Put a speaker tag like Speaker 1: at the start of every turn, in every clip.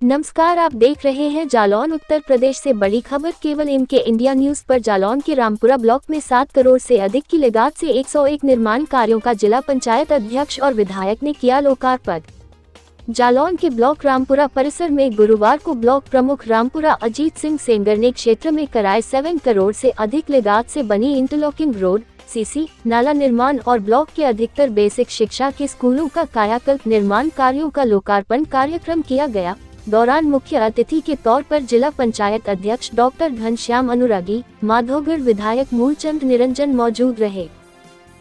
Speaker 1: नमस्कार, आप देख रहे हैं जालौन उत्तर प्रदेश से बड़ी खबर केवल इनके इंडिया न्यूज पर। जालौन के रामपुरा ब्लॉक में 7 करोड़ से अधिक की लागत से 101 निर्माण कार्यों का जिला पंचायत अध्यक्ष और विधायक ने किया लोकार्पण। जालौन के ब्लॉक रामपुरा परिसर में गुरुवार को ब्लॉक प्रमुख रामपुरा अजीत सिंह सेंगर ने क्षेत्र में कराए 7 करोड़ से अधिक लागत से बनी इंटरलॉकिंग रोड, सीसी, नाला निर्माण और ब्लॉक के अधिकतर बेसिक शिक्षा के स्कूलों का कायाकल्प निर्माण कार्यों का लोकार्पण कार्यक्रम किया गया। दौरान मुख्य अतिथि के तौर पर जिला पंचायत अध्यक्ष डॉक्टर घनश्याम अनुरागी, माधोगढ़ विधायक मूलचंद निरंजन मौजूद रहे।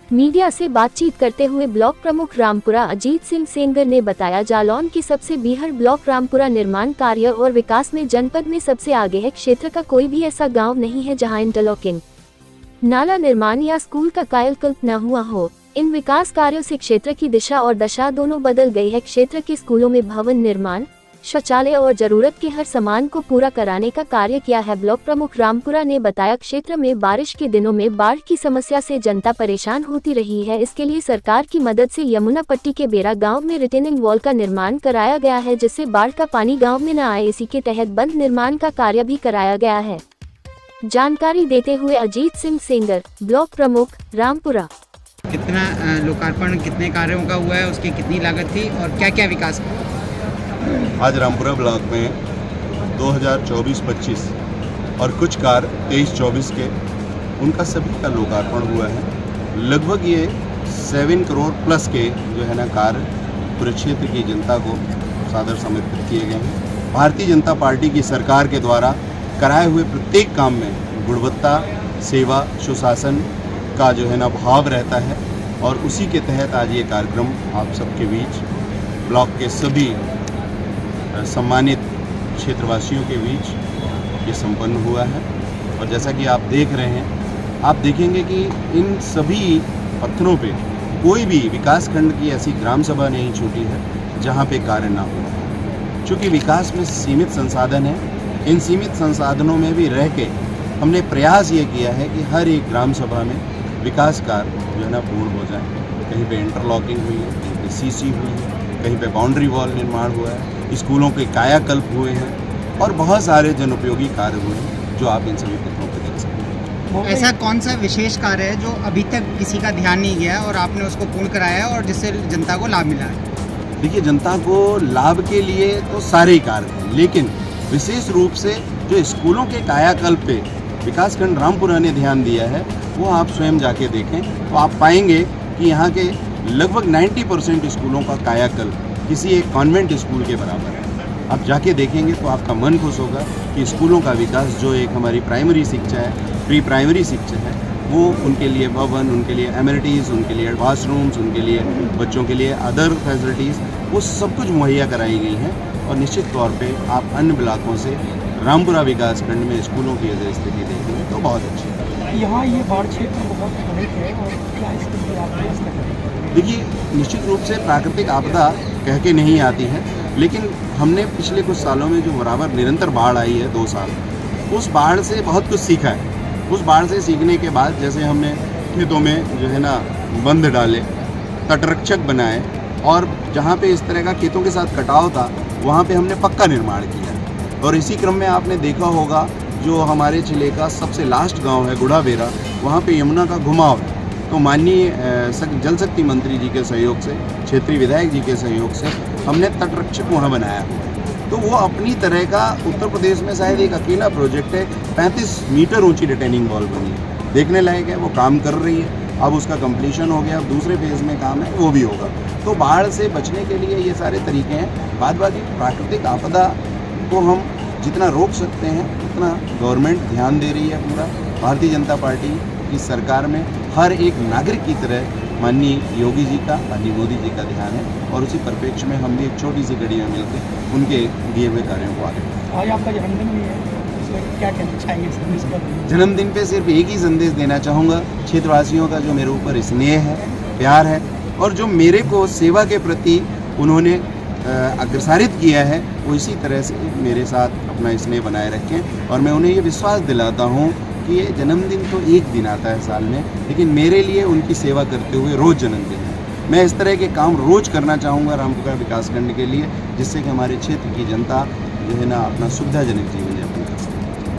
Speaker 1: मीडिया से बातचीत करते हुए ब्लॉक प्रमुख रामपुरा अजीत सिंह सेंगर ने बताया, जालौन की सबसे बीहड़ ब्लॉक रामपुरा निर्माण कार्य और विकास में जनपद में सबसे आगे है। क्षेत्र का कोई भी ऐसा गाँव नहीं है जहाँ इंटरलॉकिंग, नाला निर्माण या स्कूल का कायाकल्प न हुआ हो। इन विकास कार्यों से क्षेत्र की दिशा और दशा दोनों बदल गई है। क्षेत्र के स्कूलों में भवन निर्माण, शौचालय और जरूरत के हर सामान को पूरा कराने का कार्य किया है। ब्लॉक प्रमुख रामपुरा ने बताया, क्षेत्र में बारिश के दिनों में बाढ़ की समस्या से जनता परेशान होती रही है। इसके लिए सरकार की मदद से यमुना पट्टी के बेरा गांव में रिटेनिंग वॉल का निर्माण कराया गया है, जिससे बाढ़ का पानी गांव में न आए। इसी के तहत बंद निर्माण का कार्य भी कराया गया है। जानकारी देते हुए अजीत सिंह सेंगर, ब्लॉक प्रमुख रामपुरा।
Speaker 2: कितना लोकार्पण कितने कार्यों का हुआ है, उसकी कितनी लागत थी और क्या क्या विकास?
Speaker 3: आज रामपुरा ब्लॉक में 2024-25 और कुछ कार्य 23-24 के उनका सभी का लोकार्पण हुआ है। लगभग ये 7 करोड़ प्लस के जो है ना कार्य पूरे क्षेत्र की जनता को सादर समर्पित किए गए हैं। भारतीय जनता पार्टी की सरकार के द्वारा कराए हुए प्रत्येक काम में गुणवत्ता, सेवा, सुशासन का जो है ना भाव रहता है और उसी के तहत आज ये कार्यक्रम आप सबके बीच ब्लॉक के सभी सम्मानित क्षेत्रवासियों के बीच ये संपन्न हुआ है। और जैसा कि आप देख रहे हैं, आप देखेंगे कि इन सभी पत्थरों पे कोई भी विकास खंड की ऐसी ग्राम सभा नहीं छूटी है जहाँ पे कार्य ना हो। चूँकि विकास में सीमित संसाधन है, इन सीमित संसाधनों में भी रह के हमने प्रयास ये किया है कि हर एक ग्राम सभा में विकास कार्य जो है ना पूर्ण हो जाए। कहीं पे इंटरलॉकिंग हुई है, कहीं पे सीसी हुई है, कहीं पे बाउंड्री वॉल निर्माण हुआ है, स्कूलों के कायाकल्प हुए हैं और बहुत सारे जनोपयोगी कार्य हुए हैं जो आप इन सभी पत्रों पर देख सकते हैं।
Speaker 2: ऐसा कौन सा विशेष कार्य है जो अभी तक किसी का ध्यान नहीं गया और आपने उसको पूर्ण कराया और जिससे जनता को लाभ मिला है?
Speaker 3: देखिए, जनता को लाभ के लिए तो सारे ही कार्य हैं, लेकिन विशेष रूप से जो स्कूलों के कायाकल्प पे विकासखंड रामपुरा ने ध्यान दिया है, वो आप स्वयं जाके देखें तो आप पाएंगे कि यहाँ के लगभग 90% स्कूलों का कायाकल्प किसी एक कॉन्वेंट स्कूल के बराबर है। आप जाके देखेंगे तो आपका मन खुश होगा कि स्कूलों का विकास, जो एक हमारी प्राइमरी शिक्षा है, प्री प्राइमरी शिक्षा है, वो उनके लिए भवन, उनके लिए एमिनिटीज़, उनके लिए वाशरूम्स, उनके लिए बच्चों के लिए अदर फैसिलिटीज़, वो सब कुछ मुहैया कराई गई हैं। और निश्चित तौर पे आप अन्य ब्लॉकों से रामपुरा विकासखंड में स्कूलों की अगर स्थिति देखेंगे तो बहुत अच्छी है।
Speaker 4: यहाँ ये बाढ़ क्षेत्र बहुत अधिक है और क्या इसके लिए आप व्यवस्था करेंगे?
Speaker 3: देखिए, निश्चित रूप से प्राकृतिक आपदा कह के नहीं आती है, लेकिन हमने पिछले कुछ सालों में जो बराबर निरंतर बाढ़ आई है 2 साल, उस बाढ़ से बहुत कुछ सीखा है। उस बाढ़ से सीखने के बाद जैसे हमने खेतों में जो है ना बंध डाले, तटरक्षक बनाए और जहाँ पे इस तरह का खेतों के साथ कटाव था वहाँ पे हमने पक्का निर्माण किया। और इसी क्रम में आपने देखा होगा जो हमारे जिले का सबसे लास्ट गाँव है गुड़ाबेरा, वहाँ पे यमुना का घुमाव है। तो माननीय जल शक्ति मंत्री जी के सहयोग से, क्षेत्रीय विधायक जी के सहयोग से हमने तटरक्षक वहाँ बनाया। तो वो अपनी तरह का उत्तर प्रदेश में शायद एक अकेला प्रोजेक्ट है। 35 मीटर ऊंची रिटेनिंग वॉल बनी है, देखने लायक है, वो काम कर रही है। अब उसका कंप्लीशन हो गया, अब दूसरे फेज़ में काम है, वो भी होगा। तो बाढ़ से बचने के लिए ये सारे तरीके हैं। बाद बाकी प्राकृतिक आपदा को हम जितना रोक सकते हैं उतना गवर्नमेंट ध्यान दे रही है। पूरा भारतीय जनता पार्टी की सरकार में हर एक नागरिक की तरह माननीय योगी जी का, माननीय मोदी जी का ध्यान है और उसी परिप्रेक्ष्य में हम भी एक छोटी सी कड़ी में मिलकर उनके दिए हुए कार्यों को आगे बढ़ाएं।
Speaker 4: आज आपका जन्मदिन भी है, इसमें क्या कहना चाहेंगे?
Speaker 3: जन्मदिन पे सिर्फ एक ही संदेश देना चाहूँगा, क्षेत्रवासियों का जो मेरे ऊपर स्नेह है, प्यार है और जो मेरे को सेवा के प्रति उन्होंने अग्रसारित किया है, वो इसी तरह से मेरे साथ अपना स्नेह बनाए रखें। और मैं उन्हें ये विश्वास दिलाता हूँ कि ये जन्मदिन तो एक दिन आता है साल में, लेकिन मेरे लिए उनकी सेवा करते हुए रोज़ जन्मदिन है। मैं इस तरह के काम रोज़ करना चाहूँगा रामपुरा विकासखंड के लिए, जिससे कि हमारे क्षेत्र की जनता जो है ना अपना सुविधाजनक जीवन यापन